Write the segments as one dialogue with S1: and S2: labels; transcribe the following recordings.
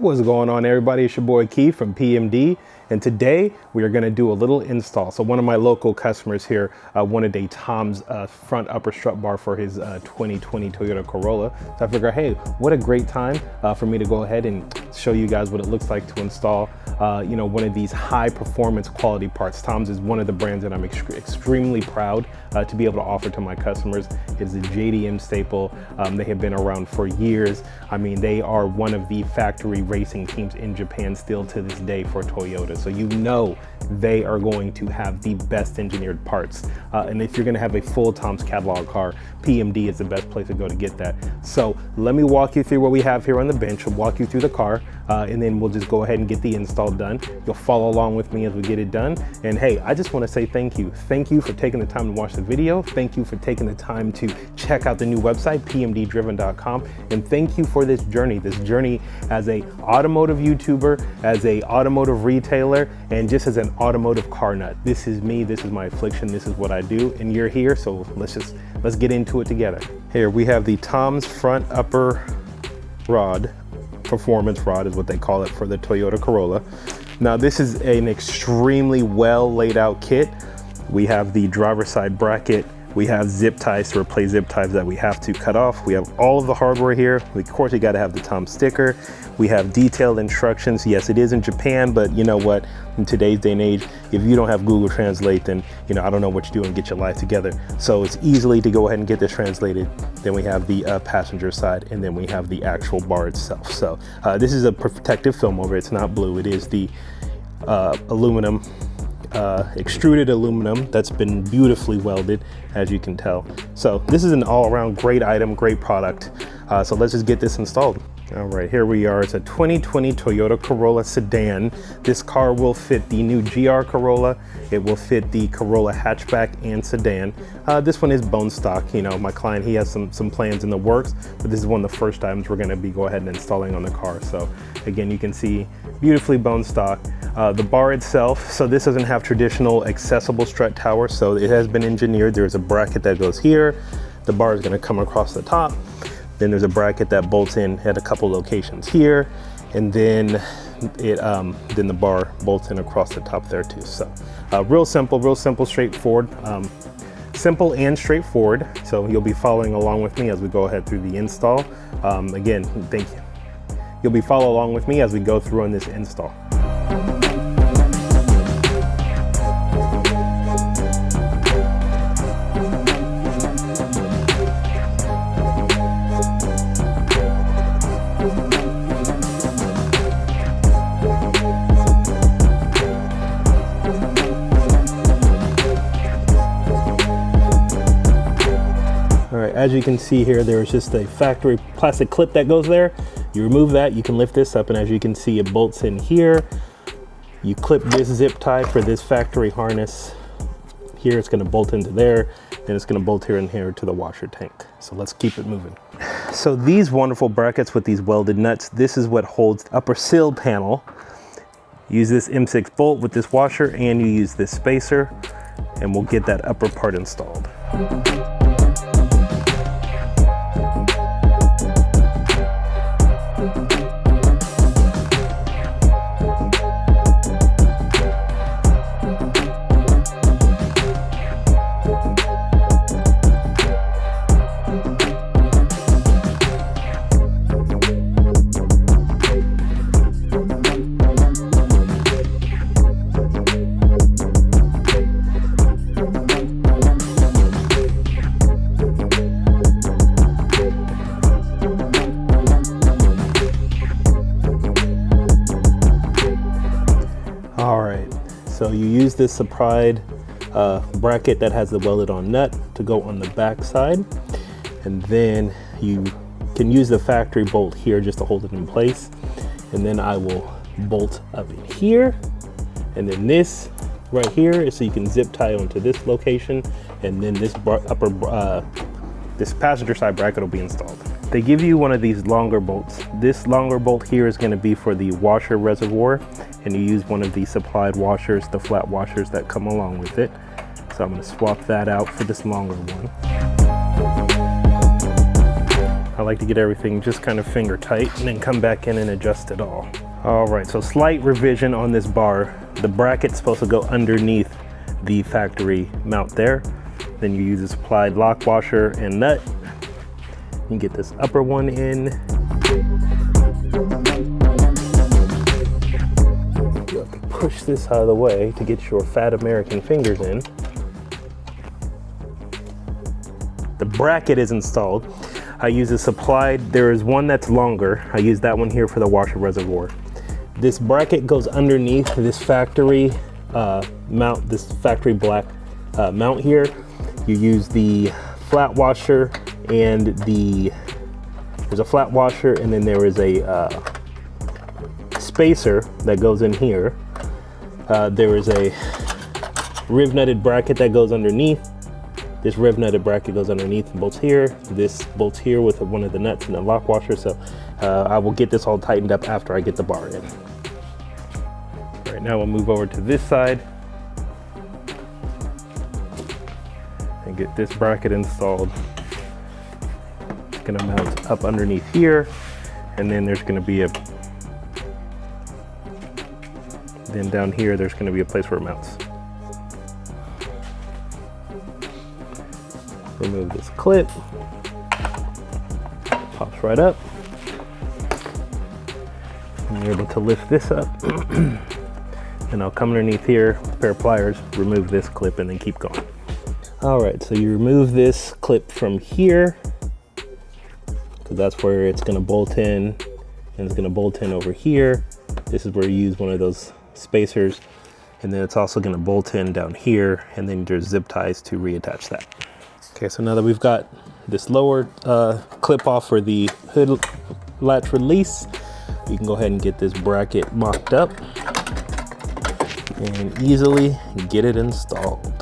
S1: What's going on, everybody? It's your boy Keith from PMD, and today we are going to do a little install. So one of my local customers here wanted a Tom's front upper strut bar for his 2020 Toyota Corolla. So I figured, hey, what a great time for me to go ahead and show you guys what it looks like to install one of these high performance quality parts. Tom's is one of the brands that I'm extremely proud to be able to offer to my customers. It's a JDM staple. They have been around for years. I mean, they are one of the factory racing teams in Japan still to this day for Toyota. So you know they are going to have the best engineered parts. And if you're gonna have a full Tom's catalog car, PMD is the best place to go to get that. So let me walk you through what we have here on the bench. I'll walk you through the car and then we'll just go ahead and get the install done. You'll follow along with me as we get it done. And hey, I just wanna say thank you. Thank you for taking the time to watch the video. Thank you for taking the time to check out the new website, pmddriven.com. And thank you for this journey as a automotive YouTuber, as a automotive retailer, and just as an automotive car nut. This is me, this is my affliction, this is what I do, and you're here, so let's get into it together. Here we have the Tom's front upper rod, performance rod is what they call it for the Toyota Corolla. Now this is an extremely well laid out kit. We have the driver's side bracket. We have zip ties to replace zip ties that we have to cut off. We have all of the hardware here. Of course, you got to have the Tom sticker. We have detailed instructions. Yes, it is in Japan, but you know what? In today's day and age, if you don't have Google Translate, then I don't know what you're doing. Get your life together. So it's easily to go ahead and get this translated. Then we have the passenger side, and then we have the actual bar itself. So this is a protective film over it. It's not blue. It is the aluminum. Extruded aluminum that's been beautifully welded, as you can tell. So this is an all-around great item, great product. So let's just get this installed. All right, here we are. It's a 2020 Toyota Corolla sedan. This car will fit the new GR Corolla. It will fit the Corolla hatchback and sedan. This one is bone stock. My client, he has some plans in the works, but this is one of the first items we're gonna go ahead and installing on the car. So again, you can see beautifully bone stock. The bar itself, so this doesn't have traditional accessible strut tower, so it has been engineered. There's a bracket that goes here. The bar is gonna come across the top. Then there's a bracket that bolts in at a couple locations here, and then then the bar bolts in across the top there too. So real simple, straightforward. Simple and straightforward. So you'll be following along with me as we go ahead through the install. Again, thank you. You'll be following along with me as we go through on this install. As you can see here, there's just a factory plastic clip that goes there. You remove that, you can lift this up, and as you can see, it bolts in here. You clip this zip tie for this factory harness. Here it's gonna bolt into there, then it's gonna bolt here and here to the washer tank. So let's keep it moving. So these wonderful brackets with these welded nuts, this is what holds the upper sill panel. Use this M6 bolt with this washer, and you use this spacer, and we'll get that upper part installed. So you use this supplied bracket that has the welded on nut to go on the back side, and then you can use the factory bolt here just to hold it in place, and then I will bolt up in here, and then this right here is so you can zip tie onto this location, and then this this passenger side bracket will be installed. They give you one of these longer bolts. This longer bolt here is going to be for the washer reservoir, and you use one of the supplied washers, the flat washers that come along with it. So I'm going to swap that out for this longer one. I like to get everything just kind of finger tight and then come back in and adjust it all. All right, so slight revision on this bar. The bracket's supposed to go underneath the factory mount there. Then you use a supplied lock washer and nut. You get this upper one in. You have to push this out of the way to get your fat American fingers in. The bracket is installed. I use a supplied, there is one that's longer. I use that one here for the washer reservoir. This bracket goes underneath this factory mount, this factory black mount here. You use the flat washer and there's a flat washer, and then there is a spacer that goes in here. There is a riv nutted bracket that goes underneath. This riv nutted bracket goes underneath, bolts here. This bolts here with one of the nuts and the lock washer. So I will get this all tightened up after I get the bar in. All right, now we'll move over to this side and get this bracket installed. It's gonna mount up underneath here, and then there's gonna be then down here there's gonna be a place where it mounts. Remove this clip, pops right up, and you're able to lift this up. And I'll come underneath here with a pair of pliers, remove this clip, and then keep going. All right, so you remove this clip from here, because that's where it's gonna bolt in, and it's gonna bolt in over here. This is where you use one of those spacers, and then it's also gonna bolt in down here, and then there's zip ties to reattach that. Okay, so now that we've got this lower clip off for the hood latch release, you can go ahead and get this bracket mocked up and easily get it installed.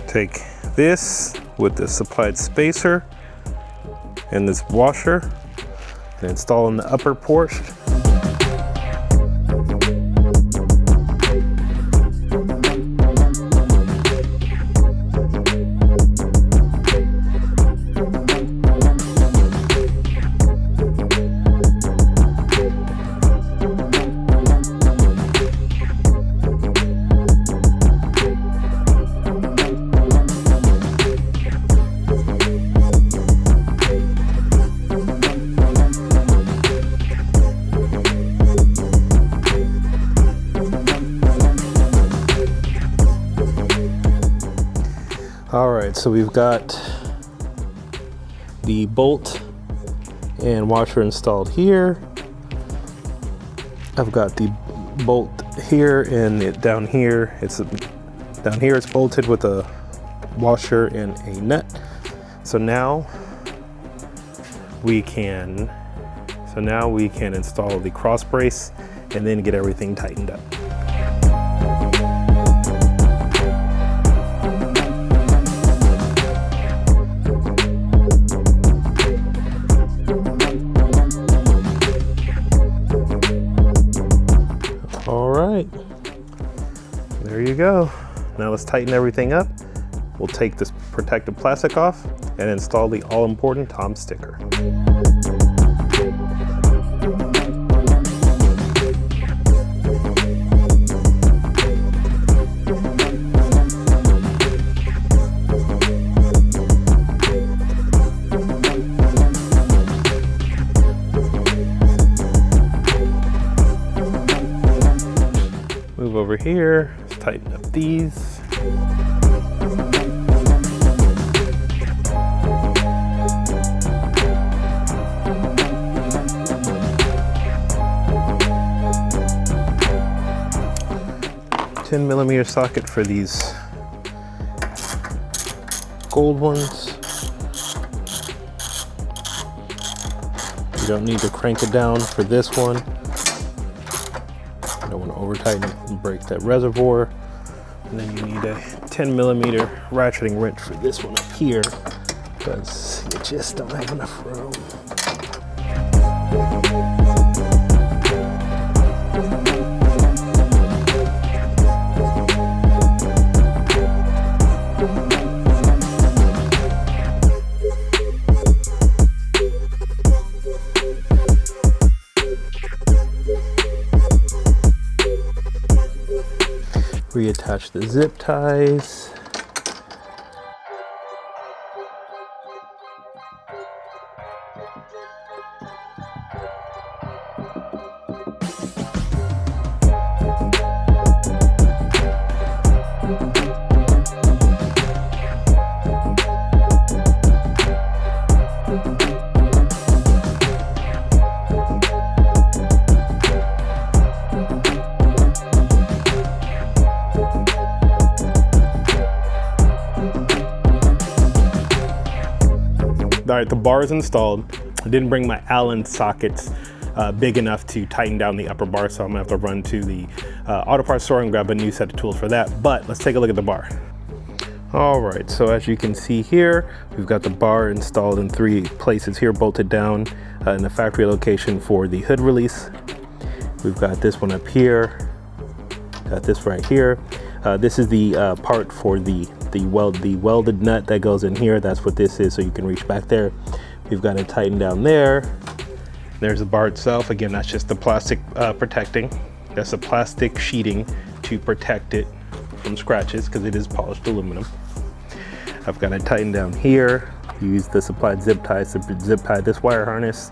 S1: Take this with the supplied spacer and this washer and install in the upper portion. All right, so we've got the bolt and washer installed here. I've got the bolt here and down here. Down here it's bolted with a washer and a nut. So now we can install the cross brace and then get everything tightened up. There you go. Now let's tighten everything up. We'll take this protective plastic off and install the all-important Tom sticker. Move over here, let's tighten up these. $10mm socket for these gold ones. You don't need to crank it down for this one. You don't want to over tighten it and break that reservoir. And then you need a 10mm ratcheting wrench for this one up here because you just don't have enough room. Reattach the zip ties. All right, the bar is installed. I didn't bring my Allen sockets big enough to tighten down the upper bar, so I'm gonna have to run to the auto parts store and grab a new set of tools for that. But let's take a look at the bar. All right, so as you can see here, we've got the bar installed in 3 places here, bolted down in the factory location for the hood release. We've got this one up here, got this right here. This is the part for the welded nut that goes in here. That's what this is, so you can reach back there. We've got it tightened down there. There's the bar itself. Again, that's just the plastic protecting. That's the plastic sheeting to protect it from scratches because it is polished aluminum. I've got it tightened down here. Use the supplied zip ties to zip tie this wire harness.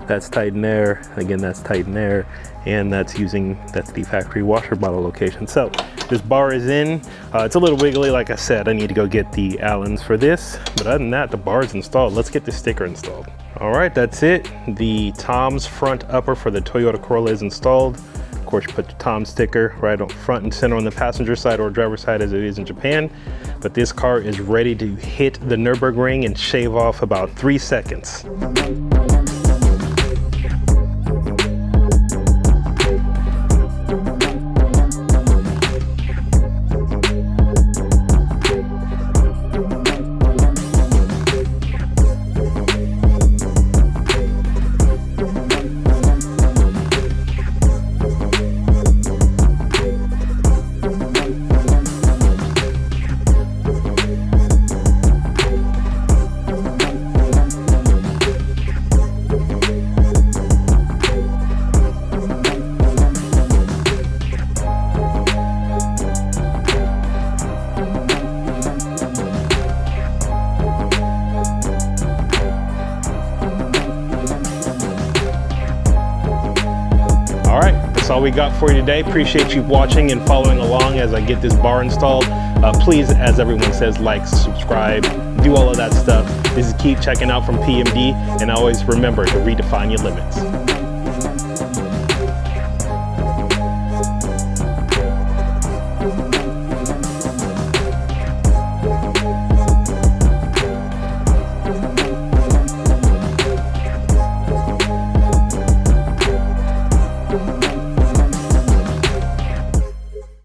S1: That's tightened there. Again, that's tightened there. And that's the factory washer bottle location. So this bar is in. It's a little wiggly, like I said. I need to go get the Allens for this. But other than that, the bar is installed. Let's get the sticker installed. All right, that's it. The Tom's front upper for the Toyota Corolla is installed. Of course, you put the Tom sticker right on front and center on the passenger side or driver's side as it is in Japan. But this car is ready to hit the Nürburgring and shave off about 3 seconds. That's all we got for you today. Appreciate you watching and following along as I get this bar installed. Please, as everyone says, like, subscribe, do all of that stuff. This is Keith checking out from PMD, and always remember to redefine your limits.